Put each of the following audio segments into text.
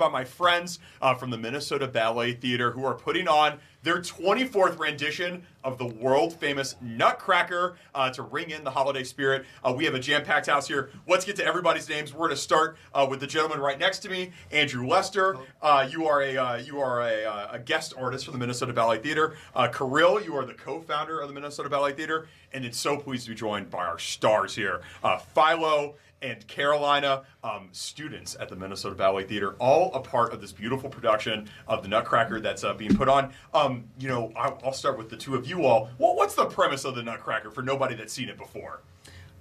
by my friends from the Minnesota Ballet Theatre who are putting on their 24th rendition of the world-famous Nutcracker to ring in the holiday spirit. We have a jam-packed house here. Let's get to everybody's names. We're going to start with the gentleman right next to me, Andrew Lester. You are a guest artist for the Minnesota Ballet Theatre. Kirill, you are the co-founder of the Minnesota Ballet Theatre, and it's so pleased to be joined by our stars here, Philo and Carolina, students at the Minnesota Ballet Theatre, all a part of this beautiful production of the Nutcracker that's being put on. I'll start with the two of you all. What's the premise of the Nutcracker for nobody that's seen it before?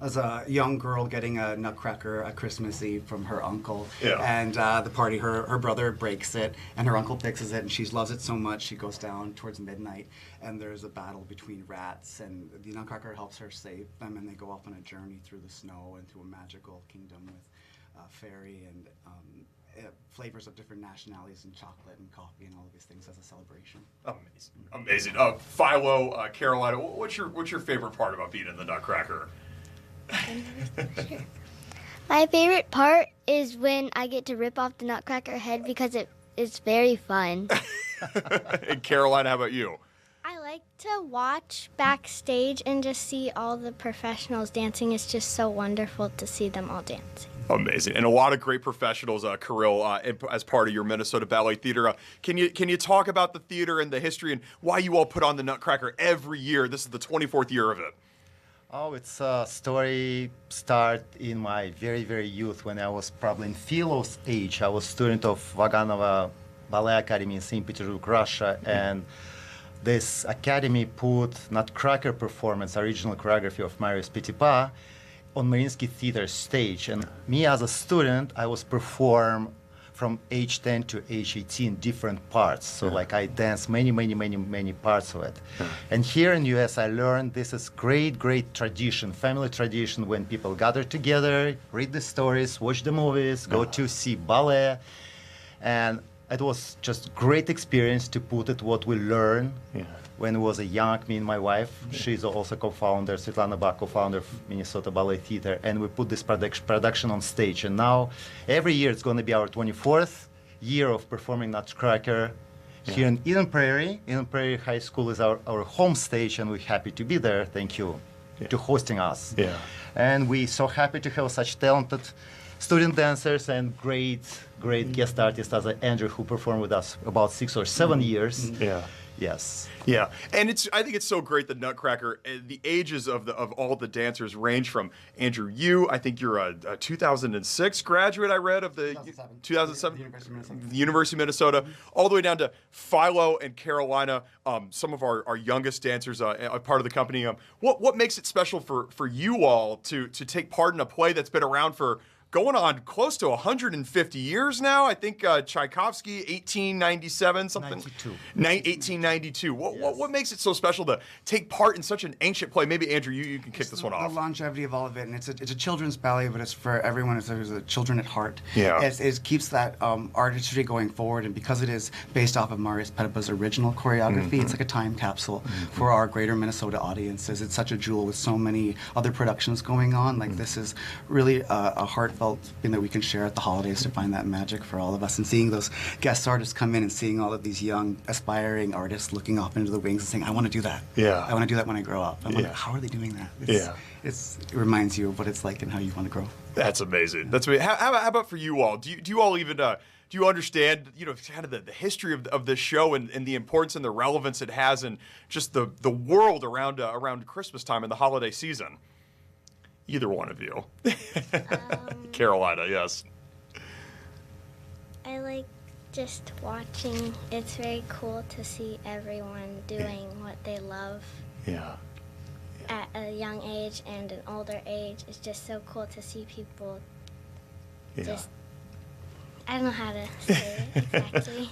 As a young girl getting a nutcracker at Christmas Eve from her uncle, Yeah. and the party, her brother breaks it, and her uncle fixes it, and she loves it so much she goes down towards midnight, and there's a battle between rats, and the Nutcracker helps her save them, and they go off on a journey through the snow and to a magical kingdom with fairy and flavors of different nationalities and chocolate and coffee and all of these things as a celebration. Amazing. Philo, Carolina, what's your favorite part about being in the Nutcracker? My favorite part is when I get to rip off the Nutcracker head because it's very fun. And Carolina, how about you? I like to watch backstage and just see all the professionals dancing. It's just so wonderful to see them all dancing. Amazing, and a lot of great professionals, Kirill, as part of your Minnesota Ballet Theatre. Can you talk about the theater and the history and why you all put on the Nutcracker every year? This is the 24th year of it. Oh, it's a story start in my very, very youth when I was probably in Philo's age. I was student of Vaganova Ballet Academy in St. Petersburg, Russia, and this academy put Nutcracker performance, original choreography of Marius Petipa, on Mariinsky Theater stage. And me as a student, I was perform from age 10 to age 18 different parts. So like I danced many parts of it. And here in US, I learned this is great tradition, family tradition, when people gather together, read the stories, watch the movies, go to see ballet. And it was just great experience to put it what we learned when we was a young, me and my wife. She's also co-founder, Svetlana Bach, co-founder of Minnesota Ballet Theatre, and we put this production on stage. And now, every year, it's going to be our 24th year of performing Nutcracker here in Eden Prairie. Eden Prairie High School is our home stage, and we're happy to be there. Thank you to hosting us. And we're so happy to have such talented student dancers and great guest artists as Andrew, who performed with us about 6 or 7 years. Yes. Yeah, and I think it's so great that Nutcracker, the ages of all the dancers range from Andrew, I think you're a 2006 graduate, I read, of the 2007 the University of Minnesota, all the way down to Philo and Carolina, some of our youngest dancers, a part of the company. What makes it special for you all to take part in a play that's been around for going on close to 150 years now? I think Tchaikovsky, 1897, something. 1892. What makes it so special to take part in such an ancient play? Maybe, Andrew, you can kick this one off. The longevity of all of it, and it's a children's ballet, but it's for everyone. It's a children at heart. Yeah. It keeps that artistry going forward, and because it is based off of Marius Petipa's original choreography, it's like a time capsule for our greater Minnesota audiences. It's such a jewel with so many other productions going on. Like this is really a heartfelt thing that we can share at the holidays to find that magic for all of us. And seeing those guest artists come in and seeing all of these young, aspiring artists looking off into the wings and saying, I want to do that. I want to do that when I grow up. How are they doing that? It reminds you of what it's like and how you want to grow. That's amazing. That's amazing. How about for you all? Do you all even do you understand, kind of the history of this show and the importance and the relevance it has in just the world around Christmas time and the holiday season? Either one of you. Carolina, yes. I like just watching. It's very cool to see everyone doing what they love at a young age and an older age. It's just so cool to see people just, I don't know how to say it exactly.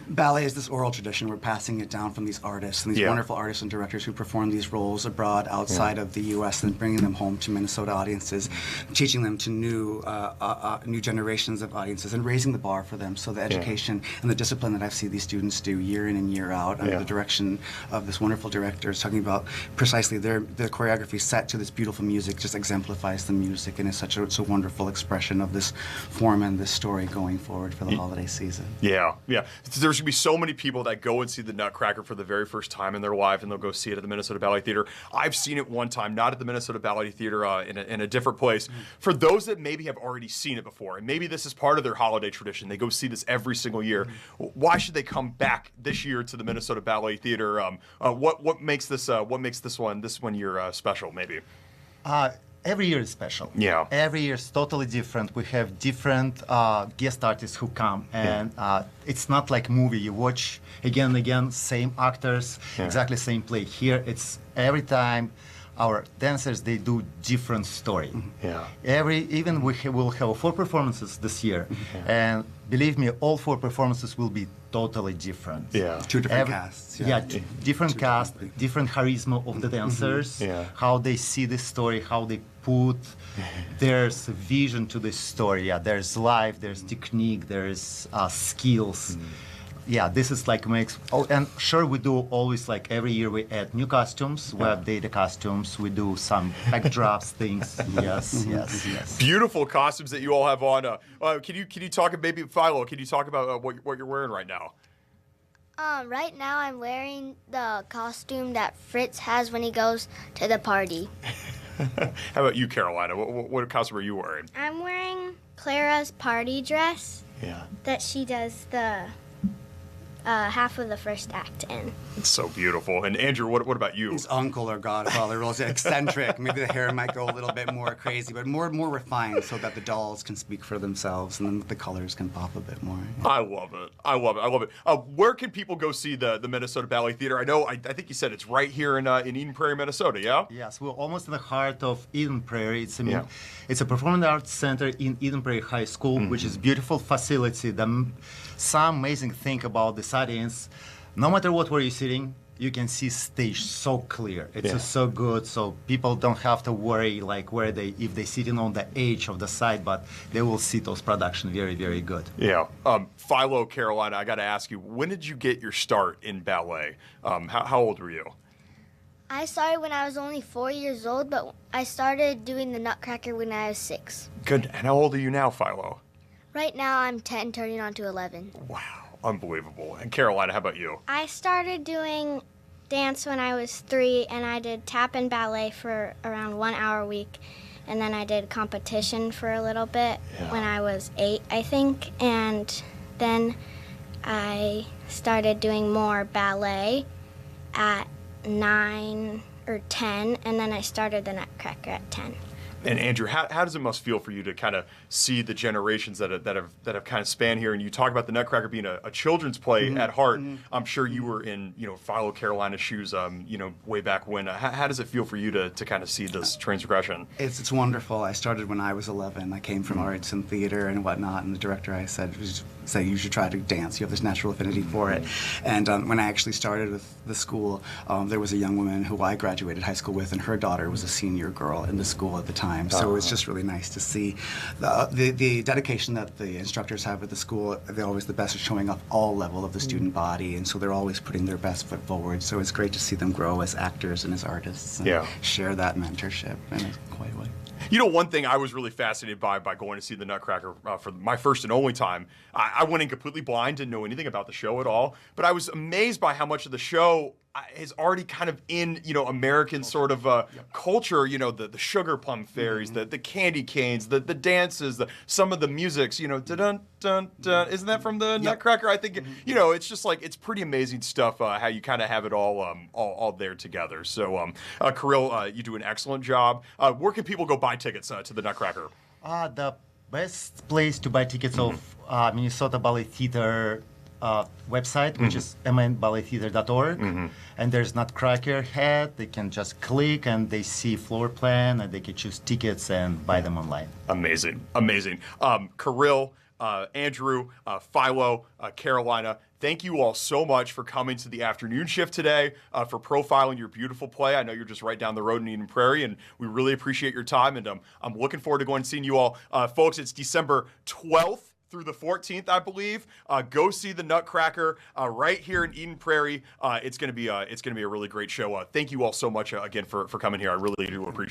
Ballet is this oral tradition. We're passing it down from these artists and these wonderful artists and directors who perform these roles abroad, outside of the U.S., and bringing them home to Minnesota audiences, teaching them to new generations of audiences, and raising the bar for them. So the education and the discipline that I've seen these students do year in and year out under the direction of this wonderful director is talking about precisely the choreography set to this beautiful music just exemplifies the music, and is such a wonderful expression of this form and this story going forward. forward for the holiday season. Yeah. There's going to be so many people that go and see the Nutcracker for the very first time in their life, and they'll go see it at the Minnesota Ballet Theater. I've seen it one time, not at the Minnesota Ballet Theater, in a different place. For those that maybe have already seen it before, and maybe this is part of their holiday tradition, they go see this every single year. Why should they come back this year to the Minnesota Ballet Theater? What makes this one year special? Maybe. Every year is special. Yeah. Every year is totally different. We have different guest artists who come, and it's not like movie. You watch again and again, same actors, exactly same play. Here, it's every time our dancers, they do different story. Yeah. Even we'll have 4 performances this year, and believe me, all 4 performances will be totally different. Yeah. 2 different casts. Different cast, different charisma of the dancers, how they see the story, how they put there's a vision to the story. Yeah, there's life, there's technique, there's skills. Yeah, this is like makes. Oh, and sure, we do always like every year we add new costumes. We update the costumes. We do some backdrops, things. Yes. Beautiful costumes that you all have on. Can you talk, maybe Philo? Can you talk about what you're wearing right now? Right now I'm wearing the costume that Fritz has when he goes to the party. How about you, Carolina? What costume are you wearing? I'm wearing Clara's party dress. Yeah. That she does the half of the first act in. It's so beautiful. And Andrew, what about you? His uncle or godfather, real eccentric. Maybe the hair might go a little bit more crazy, but more refined, so that the dolls can speak for themselves, and then the colors can pop a bit more. I love it. Where can people go see the Minnesota Ballet Theater? I think you said it's right here in Eden Prairie, Minnesota. Yeah. Yes, we're almost in the heart of Eden Prairie. It's a performing arts center in Eden Prairie High School, which is beautiful facility. Some amazing thing about this audience, no matter where you're sitting, you can see stage so clear. It's so good, so people don't have to worry like if they're sitting on the edge of the side, but they will see those production very, very good. Yeah. Philo, Carolina, I got to ask you, when did you get your start in ballet? How old were you? I started when I was only 4 years old, but I started doing the Nutcracker when I was 6. Good. And how old are you now, Philo? Right now I'm 10, turning on to 11. Wow. Unbelievable. And Carolina, how about you? I started doing dance when I was 3, and I did tap and ballet for around 1 hour a week. And then I did competition for a little bit when I was 8, I think. And then I started doing more ballet at 9 or 10, and then I started the Nutcracker at 10. And Andrew, how does it must feel for you to kind of see the generations that have kind of spanned here? And you talk about the Nutcracker being a children's play at heart. I'm sure you were in Philo Carolina's shoes way back when. How does it feel for you to kind of see this transgression? It's wonderful. I started when I was 11. I came from arts and theater and whatnot, and the director, I said you should try to dance. You have this natural affinity for it. And when I actually started with the school, there was a young woman who I graduated high school with, and her daughter was a senior girl in the school at the time. So it was just really nice to see the dedication that the instructors have at the school. They're always the best at showing up all level of the student body, and so they're always putting their best foot forward. So it's great to see them grow as actors and as artists and share that mentorship in a quiet way. One thing I was really fascinated by going to see the Nutcracker for my first and only time, I went in completely blind, didn't know anything about the show at all, but I was amazed by how much of the show is already kind of in, American sort of culture, the sugar plum fairies, the candy canes, the dances, some of the musics, dun dun dun. Isn't that from the Nutcracker? I think, it's just like, it's pretty amazing stuff, how you kind of have it all there together. So, Kirill, you do an excellent job. Where can people go buy tickets to the Nutcracker? The best place to buy tickets of Minnesota Ballet Theatre website, which is mnballettheatre.org, and there's Nutcracker head. They can just click and they see floor plan, and they can choose tickets and buy them online. Amazing. Kirill, Andrew, Philo, Carolina, thank you all so much for coming to the afternoon shift today, for profiling your beautiful play. I know you're just right down the road in Eden Prairie, and we really appreciate your time, and I'm looking forward to going and seeing you all. Folks, it's December 12th through the 14th, I believe. Go see the Nutcracker right here in Eden Prairie. It's gonna be a really great show. Thank you all so much again for coming here. I really do appreciate it.